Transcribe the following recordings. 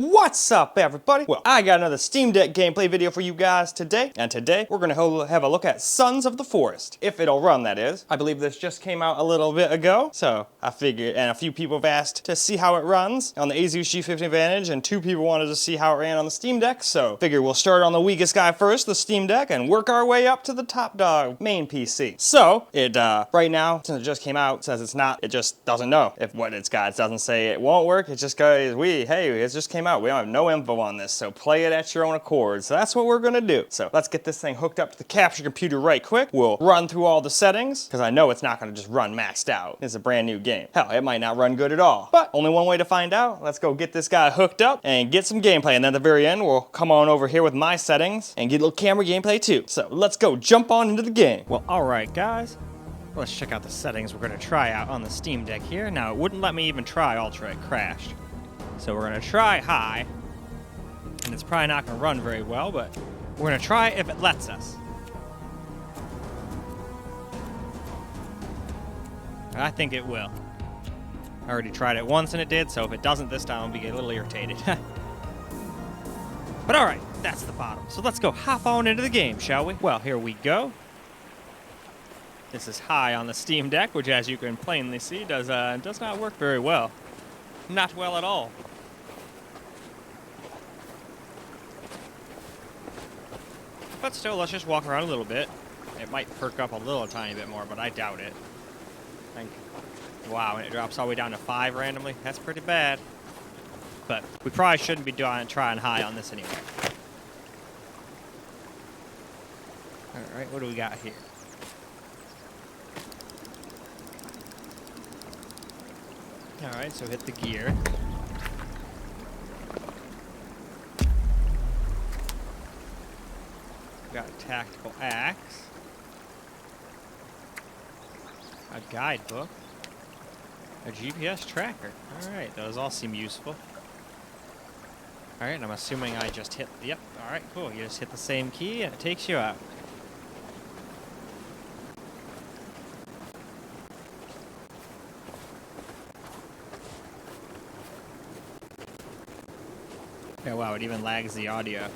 What's up, everybody? Well, I got another Steam Deck gameplay video for you guys today, and today we're gonna have a look at Sons of the Forest, if it'll run, that is. I believe this just came out a little bit ago, so I figured, and a few people have asked to see how it runs on the Asus G50 Advantage, and 2 people wanted to see how it ran on the Steam Deck, so figure we'll start on the weakest guy first, the Steam Deck, and work our way up to the top dog, main PC. So, it, right now, since it just came out, says it's not, it just doesn't know if what it's got. It doesn't say it won't work, it just goes, hey, it just came out. We don't have no info on this, so play it at your own accord. So that's what we're gonna do. So let's get this thing hooked up to the capture computer right quick. We'll run through all the settings, because I know it's not gonna just run maxed out. It's a brand new game. Hell, it might not run good at all. But only one way to find out. Let's go get this guy hooked up and get some gameplay. And then at the very end, we'll come on over here with my settings and get a little camera gameplay too. So let's go jump on into the game. Well, alright guys. Let's check out the settings we're gonna try out on the Steam Deck here. Now, it wouldn't let me even try Ultra, it crashed. So we're gonna try high, and it's probably not gonna run very well, but we're gonna try if it lets us. I think it will. I already tried it once and it did, so if it doesn't this time, I'll be a little irritated. But alright, that's the bottom. So let's go hop on into the game, shall we? Well, here we go. This is high on the Steam Deck, which as you can plainly see, does not work very well. Not well at all. But still, let's just walk around a little bit. It might perk up a little tiny bit more, but I doubt it. Wow, and it drops all the way down to 5 randomly. That's pretty bad. But we probably shouldn't be trying high on this anyway. Alright, what do we got here? Alright, so hit the gear. Got a tactical axe, a guidebook, a GPS tracker. Alright, those all seem useful. Alright, I'm assuming I just hit, yep, alright, cool. You just hit the same key and it takes you out. Oh wow, it even lags the audio.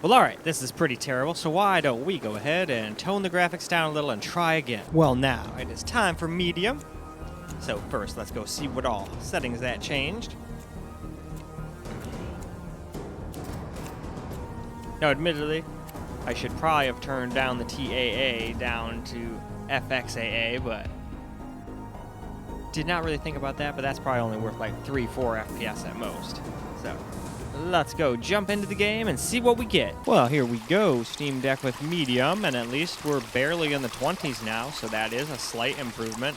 Well, alright, this is pretty terrible, so why don't we go ahead and tone the graphics down a little and try again. Well, now, it is time for medium. So first, let's go see what all settings that changed. Now, admittedly, I should probably have turned down the TAA down to FXAA, but did not really think about that, but that's probably only worth like 3-4 FPS at most. So let's go jump into the game and see what we get. Well, here we go, Steam Deck with medium, and at least we're barely in the 20s now, so that is a slight improvement.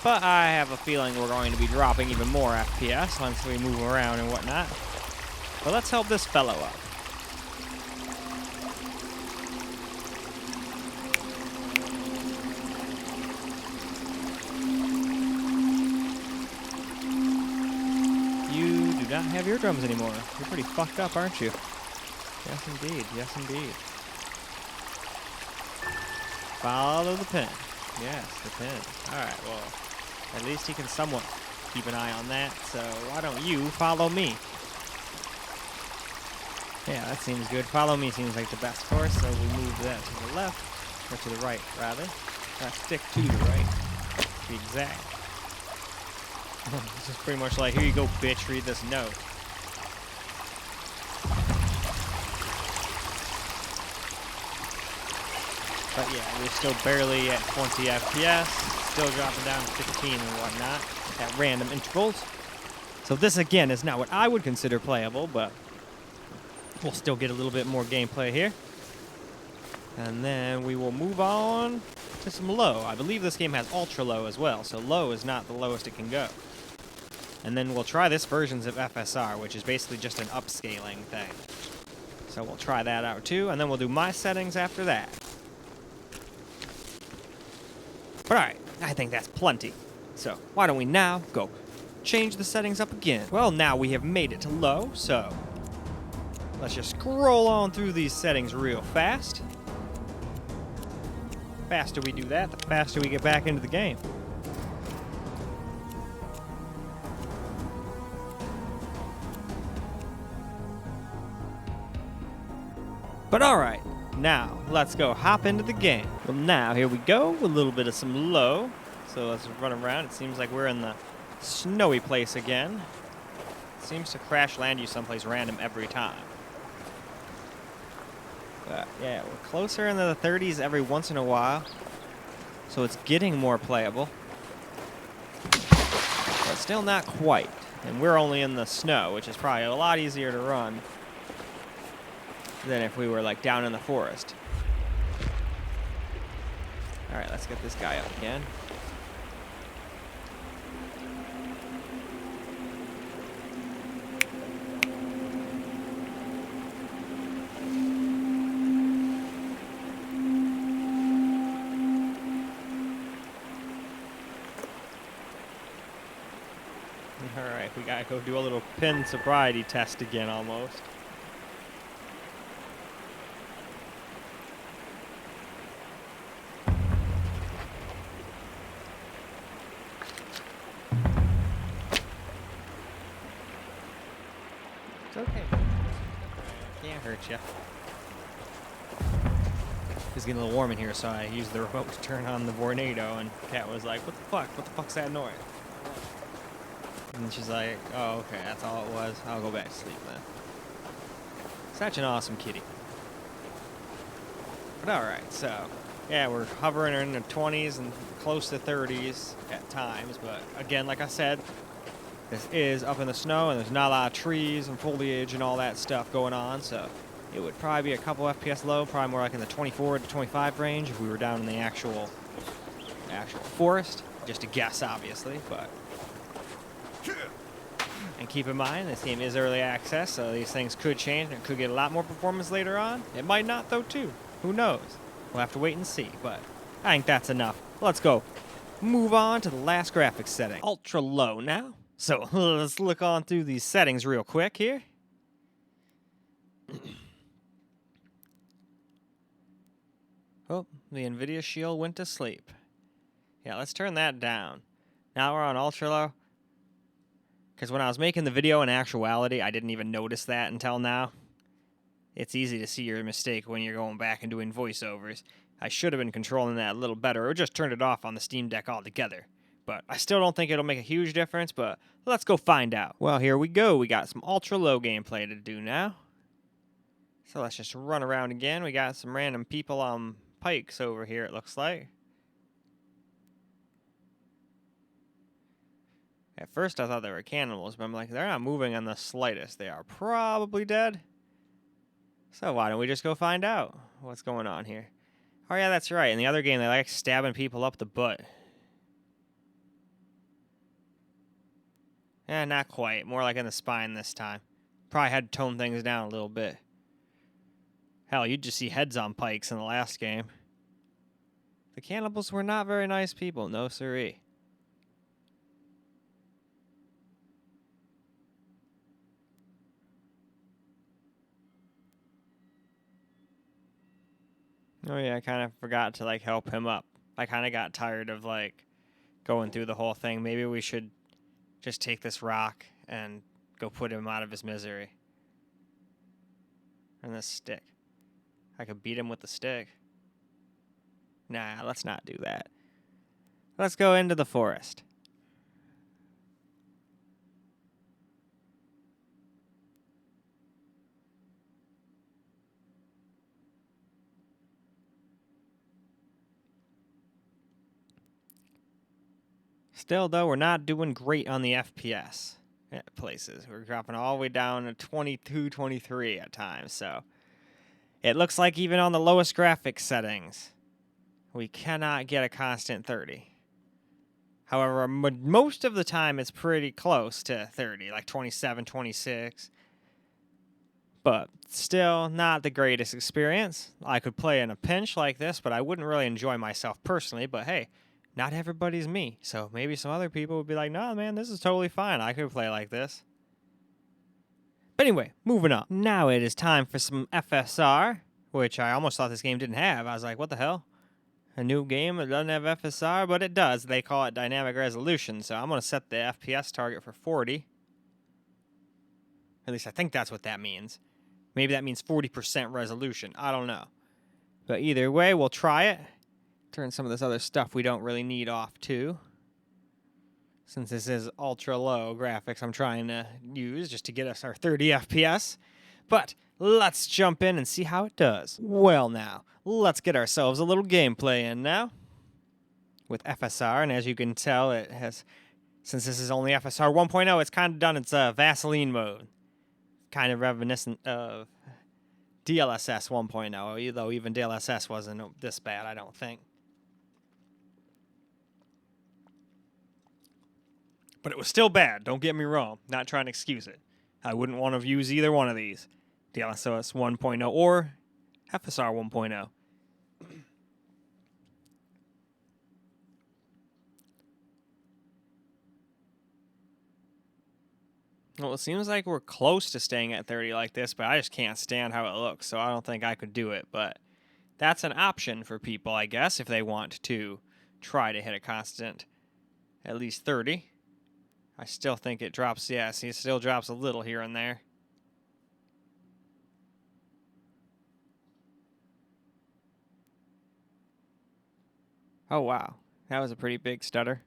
But I have a feeling we're going to be dropping even more FPS once we move around and whatnot. But let's help this fellow up. Not have eardrums anymore. You're pretty fucked up, aren't you? Yes, indeed. Yes, indeed. Follow the pin. Yes, the pin. Alright, well, at least he can somewhat keep an eye on that, so why don't you follow me? Yeah, that seems good. Follow me seems like the best course, so we'll move that to the left, or to the right, rather. Stick to the right, to be exact. This is pretty much like, here you go, bitch, read this note. But yeah, we're still barely at 20 FPS, still dropping down to 15 and whatnot at random intervals. So this, again, is not what I would consider playable, but we'll still get a little bit more gameplay here. And then we will move on to some low. I believe this game has ultra low as well, so low is not the lowest it can go. And then we'll try this version of FSR, which is basically just an upscaling thing. So we'll try that out too, and then we'll do my settings after that. But alright, I think that's plenty. So why don't we now go change the settings up again. Well, now we have made it to low, so let's just scroll on through these settings real fast. faster we do that, the faster we get back into the game. But alright, now let's go hop into the game. Well, now here we go, a little bit of some low. So let's run around. It seems like we're in the snowy place again. It seems to crash land you someplace random every time. But yeah, we're closer into the 30s every once in a while. So it's getting more playable. But still not quite. And we're only in the snow, which is probably a lot easier to run than if we were like down in the forest. Alright, let's get this guy up again. Alright, we gotta go do a little pin sobriety test again almost. It's okay. Can't hurt you. It's getting a little warm in here, so I used the remote to turn on the Vornado, and Kat was like, what the fuck? What the fuck's that noise? And she's like, oh, okay, that's all it was. I'll go back to sleep then. Such an awesome kitty. But alright, so, yeah, we're hovering in the 20s and close to 30s at times. But again, like I said, this is up in the snow, and there's not a lot of trees and foliage and all that stuff going on. So it would probably be a couple FPS low, probably more like in the 24 to 25 range if we were down in the actual forest. Just a guess, obviously, but... And keep in mind, this game is early access, so these things could change, and it could get a lot more performance later on. It might not, though, too. Who knows? We'll have to wait and see, but I think that's enough. Let's go. Move on to the last graphics setting. Ultra low now. So let's look on through these settings real quick here. Oh, the NVIDIA Shield went to sleep. Yeah, let's turn that down. Now we're on ultra low. Because when I was making the video in actuality, I didn't even notice that until now. It's easy to see your mistake when you're going back and doing voiceovers. I should have been controlling that a little better, or just turned it off on the Steam Deck altogether. But I still don't think it'll make a huge difference, but let's go find out. Well, here we go. We got some ultra-low gameplay to do now. So let's just run around again. We got some random people on pikes over here, it looks like. At first I thought they were cannibals, but I'm like, they're not moving on the slightest. They are probably dead. So why don't we just go find out what's going on here? Oh yeah, that's right. In the other game, they like stabbing people up the butt. Eh, not quite. More like in the spine this time. Probably had to tone things down a little bit. Hell, you'd just see heads on pikes in the last game. The cannibals were not very nice people, no siree. Oh yeah, I kind of forgot to like help him up. I kind of got tired of like going through the whole thing. Maybe we should just take this rock and go put him out of his misery. And this stick. I could beat him with the stick. Nah, let's not do that. Let's go into the forest. Still, though, we're not doing great on the FPS places. We're dropping all the way down to 22, 23 at times, so it looks like even on the lowest graphics settings, we cannot get a constant 30. However, most of the time it's pretty close to 30, like 27, 26. But still not the greatest experience. I could play in a pinch like this, but I wouldn't really enjoy myself personally. But hey, not everybody's me. So maybe some other people would be like, nah, man, this is totally fine. I could play like this. But anyway, moving on. Now it is time for some FSR, which I almost thought this game didn't have. I was like, what the hell? a new game that doesn't have FSR, but it does. They call it dynamic resolution, so I'm going to set the FPS target for 40. At least I think that's what that means. Maybe that means 40% resolution. I don't know. But either way, we'll try it. Turn some of this other stuff we don't really need off too. Since this is ultra low graphics I'm trying to use just to get us our 30 FPS. But let's jump in and see how it does. Well now, let's get ourselves a little gameplay in now. With FSR, and as you can tell, it has, since this is only FSR 1.0, it's kind of done its Vaseline mode. Kind of reminiscent of DLSS 1.0, though even DLSS wasn't this bad, I don't think. But it was still bad, don't get me wrong. Not trying to excuse it. I wouldn't want to use either one of these. DLSS 1.0 or FSR 1.0. Well, it seems like we're close to staying at 30 like this, but I just can't stand how it looks, so I don't think I could do it. But that's an option for people, I guess, if they want to try to hit a constant at least 30. I still think it drops, yeah, see, it still drops a little here and there. Oh, wow. That was a pretty big stutter.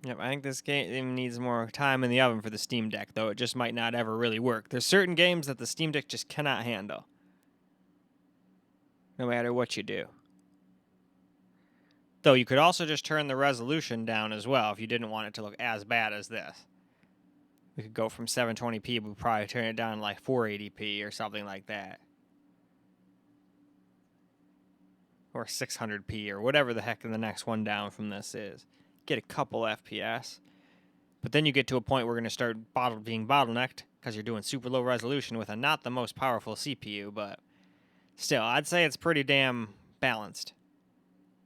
Yep, I think this game needs more time in the oven for the Steam Deck, though it just might not ever really work. There's certain games that the Steam Deck just cannot handle, no matter what you do. Though you could also just turn the resolution down as well if you didn't want it to look as bad as this. We could go from 720p, but we'd probably turn it down to like 480p or something like that. Or 600p or whatever the heck the next one down from this is. Get a couple FPS. But then you get to a point where we're going to start being bottlenecked because you're doing super low resolution with a not the most powerful CPU, but still, I'd say it's pretty damn balanced.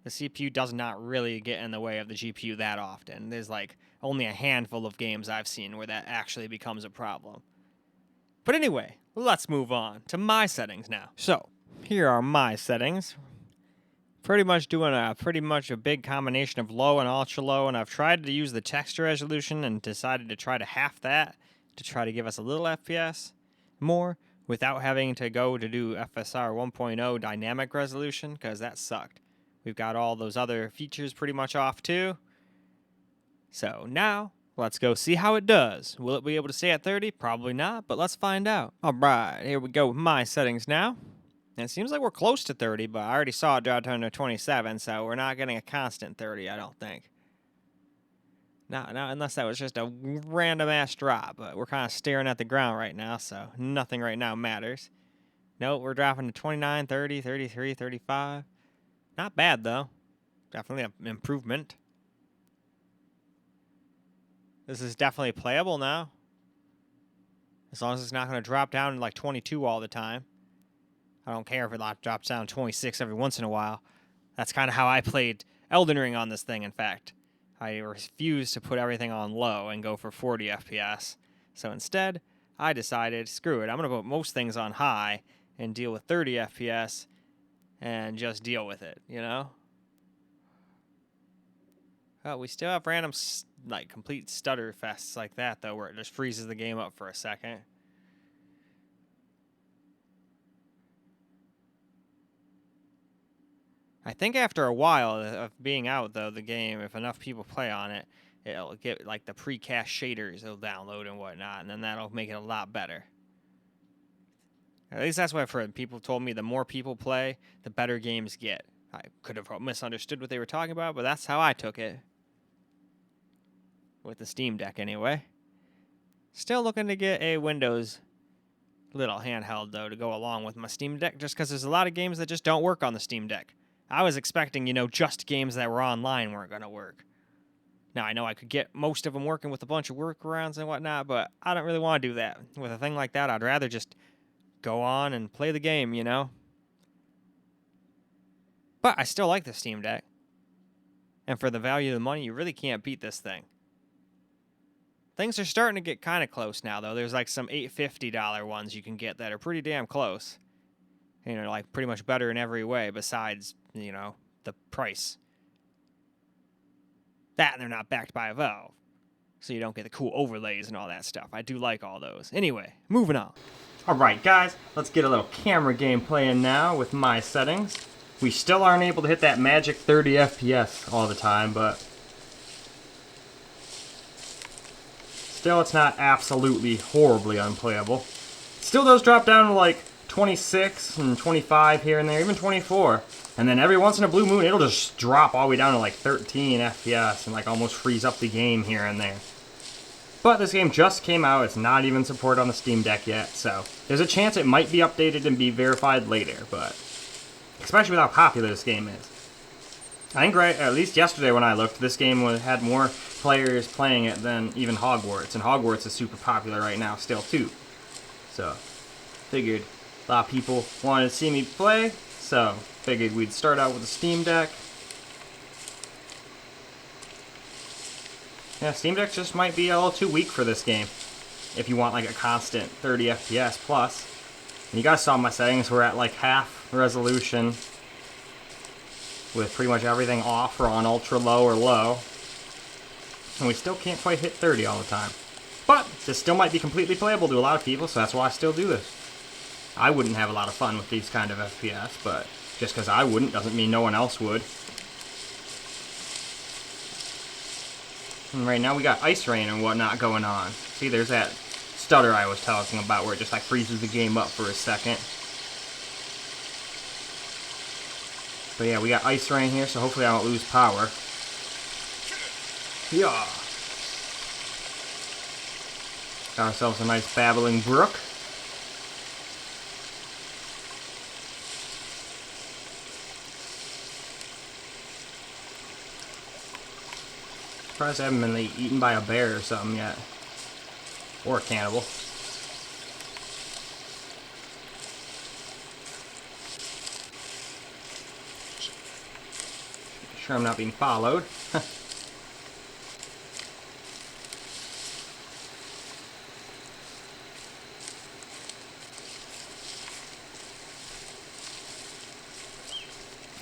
The CPU does not really get in the way of the GPU that often. There's like only a handful of games I've seen where that actually becomes a problem. But anyway, let's move on to my settings now. So, here are my settings. Pretty much doing a big combination of low and ultra low, and I've tried to use the texture resolution and decided to try to half that to try to give us a little FPS more without having to go to do FSR 1.0 dynamic resolution, because that sucked. We've got all those other features pretty much off too. So now, let's go see how it does. Will it be able to stay at 30? Probably not, but let's find out. Alright, here we go with my settings now. And it seems like we're close to 30, but I already saw it drop down to 27, so we're not getting a constant 30, I don't think. No, unless that was just a random-ass drop, but we're kind of staring at the ground right now, so nothing right now matters. Nope, we're dropping to 29, 30, 33, 35. Not bad, though. Definitely an improvement. This is definitely playable now. As long as it's not going to drop down to like 22 all the time. I don't care if it drops down to 26 every once in a while. That's kind of how I played Elden Ring on this thing, in fact. I refused to put everything on low and go for 40 FPS. So instead, I decided, screw it, I'm going to put most things on high and deal with 30 FPS and just deal with it, you know? Oh, we still have random, like, complete stutter fests like that, though, where it just freezes the game up for a second. I think after a while of being out, though, the game, if enough people play on it, it'll get, like, the pre-cached shaders it'll download and whatnot, and then that'll make it a lot better. At least that's what I've heard. People told me the more people play, the better games get. I could have misunderstood what they were talking about, but that's how I took it. With the Steam Deck, anyway. Still looking to get a Windows little handheld, though, to go along with my Steam Deck, just because there's a lot of games that just don't work on the Steam Deck. I was expecting, you know, just games that were online weren't going to work. Now, I know I could get most of them working with a bunch of workarounds and whatnot, but I don't really want to do that. With a thing like that, I'd rather just go on and play the game, you know? But I still like the Steam Deck. And for the value of the money, you really can't beat this thing. Things are starting to get kind of close now, though. There's like some $850 ones you can get that are pretty damn close. You know, like pretty much better in every way besides, you know, the price. That and they're not backed by a Valve. So you don't get the cool overlays and all that stuff. I do like all those. Anyway, moving on. Alright guys, let's get a little camera gameplay in now with my settings. We still aren't able to hit that magic 30 FPS all the time, but still it's not absolutely horribly unplayable. It still does drop down to like 26 and 25 here and there, even 24. And then every once in a blue moon, it'll just drop all the way down to like 13 FPS and like almost freeze up the game here and there. But this game just came out, it's not even supported on the Steam Deck yet, so there's a chance it might be updated and be verified later, but especially with how popular this game is. I think at least yesterday when I looked, this game had more players playing it than even Hogwarts, and Hogwarts is super popular right now still too. So, figured a lot of people wanted to see me play, so figured we'd start out with the Steam Deck. Yeah, Steam Deck just might be a little too weak for this game if you want like a constant 30 FPS plus. And you guys saw my settings, we're at like half resolution with pretty much everything off or on ultra low or low. And we still can't quite hit 30 all the time. But this still might be completely playable to a lot of people, so that's why I still do this. I wouldn't have a lot of fun with these kind of FPS, but just because I wouldn't doesn't mean no one else would. And right now we got ice rain and whatnot going on. See, there's that stutter I was talking about where it just like freezes the game up for a second. But yeah, we got ice rain here, so hopefully I don't lose power. Yeah. Got ourselves a nice babbling brook. Surprised I haven't been like, eaten by a bear or something yet. Or a cannibal. Sure I'm not being followed.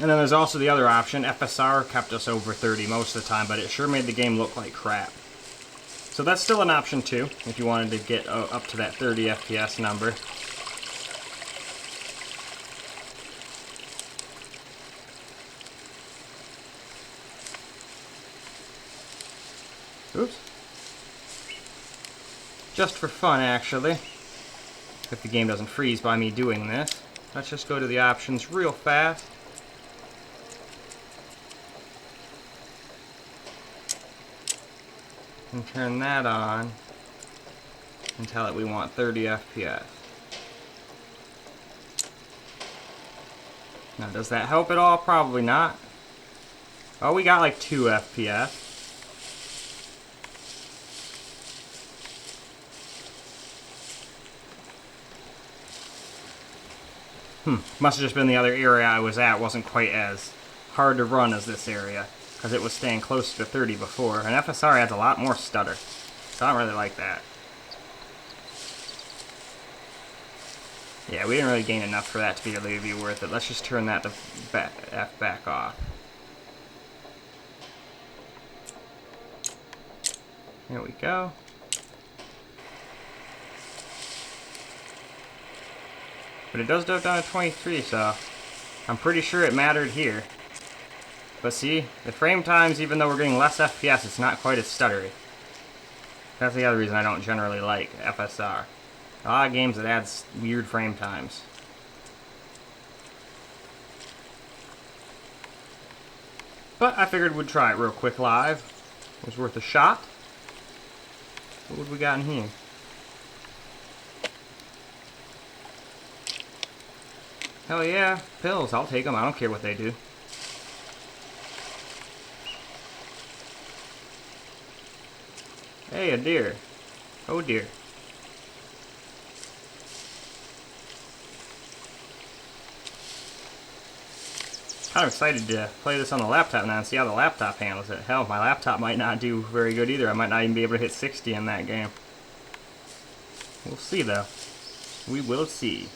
And then there's also the other option. FSR kept us over 30 most of the time, but it sure made the game look like crap. So that's still an option too, if you wanted to get up to that 30 FPS number. Oops. Just for fun, actually. If the game doesn't freeze by me doing this. Let's just go to the options real fast. And turn that on and tell it we want 30 FPS. Now, does that help at all? Probably not. Oh, we got like 2 FPS. Must have just been the other area I was at wasn't quite as hard to run as this area, because it was staying close to 30 before, and FSR adds a lot more stutter, so I don't really like that. Yeah, we didn't really gain enough for that to be really be worth it. Let's just turn that to back off. There we go. But it does go down to 23, so I'm pretty sure it mattered here. But see, the frame times, even though we're getting less FPS, it's not quite as stuttery. That's the other reason I don't generally like FSR. A lot of games that adds weird frame times. But I figured we'd try it real quick live. It was worth a shot. What would we got in here? Hell yeah, pills, I'll take them, I don't care what they do. Hey, a deer. Oh dear. I'm excited to play this on the laptop now and see how the laptop handles it. Hell, my laptop might not do very good either. I might not even be able to hit 60 in that game. We'll see though. We will see.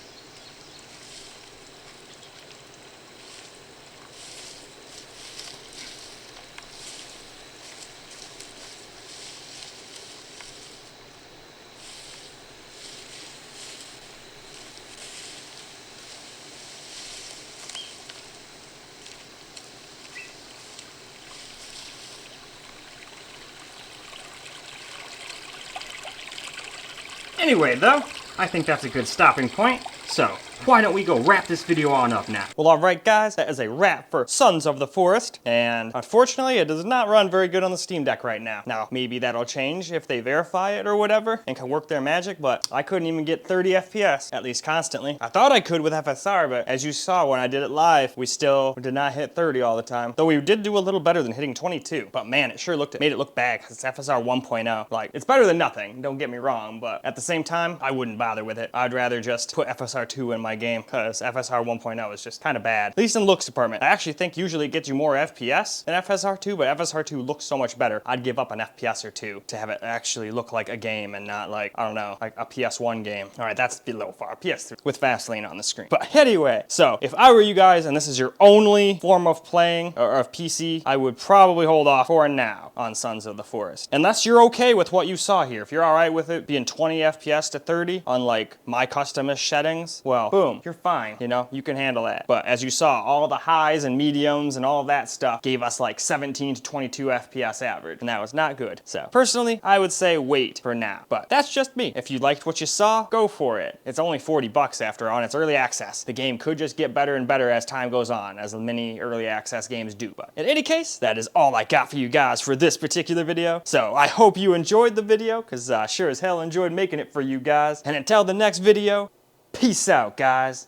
Anyway, though, I think that's a good stopping point, so why don't we go wrap this video on up now? Well, alright guys, that is a wrap for Sons of the Forest, and unfortunately it does not run very good on the Steam Deck right now. Now, maybe that'll change if they verify it or whatever, and can work their magic, but I couldn't even get 30 FPS, at least constantly. I thought I could with FSR, but as you saw when I did it live, we still did not hit 30 all the time. Though we did do a little better than hitting 22, but man, it sure made it look bad, because it's FSR 1.0. Like, it's better than nothing, don't get me wrong, but at the same time, I wouldn't bother with it. I'd rather just put FSR 2 in my game, because FSR 1.0 is just kind of bad, at least in looks department. I actually think usually it gets you more FPS than FSR 2, but FSR 2 looks so much better. I'd give up an FPS or two to have it actually look like a game and not like, I don't know, like a PS1 game. All right, that's a little far. PS3 with Vaseline on the screen. But anyway, so if I were you guys and this is your only form of playing or of PC, I would probably hold off for now on Sons of the Forest. Unless you're okay with what you saw here. If you're all right with it being 20 FPS to 30 on like my customist settings, well, boom, you're fine. You know, you can handle that. But as you saw, all the highs and mediums and all of that stuff gave us like 17 to 22 FPS average, and that was not good. So personally, I would say wait for now. But that's just me. If you liked what you saw, go for it. It's only 40 bucks after all, and it's early access. The game could just get better and better as time goes on, as many early access games do. But in any case, that is all I got for you guys for this particular video. So I hope you enjoyed the video, because I sure as hell enjoyed making it for you guys. And until the next video, peace out, guys.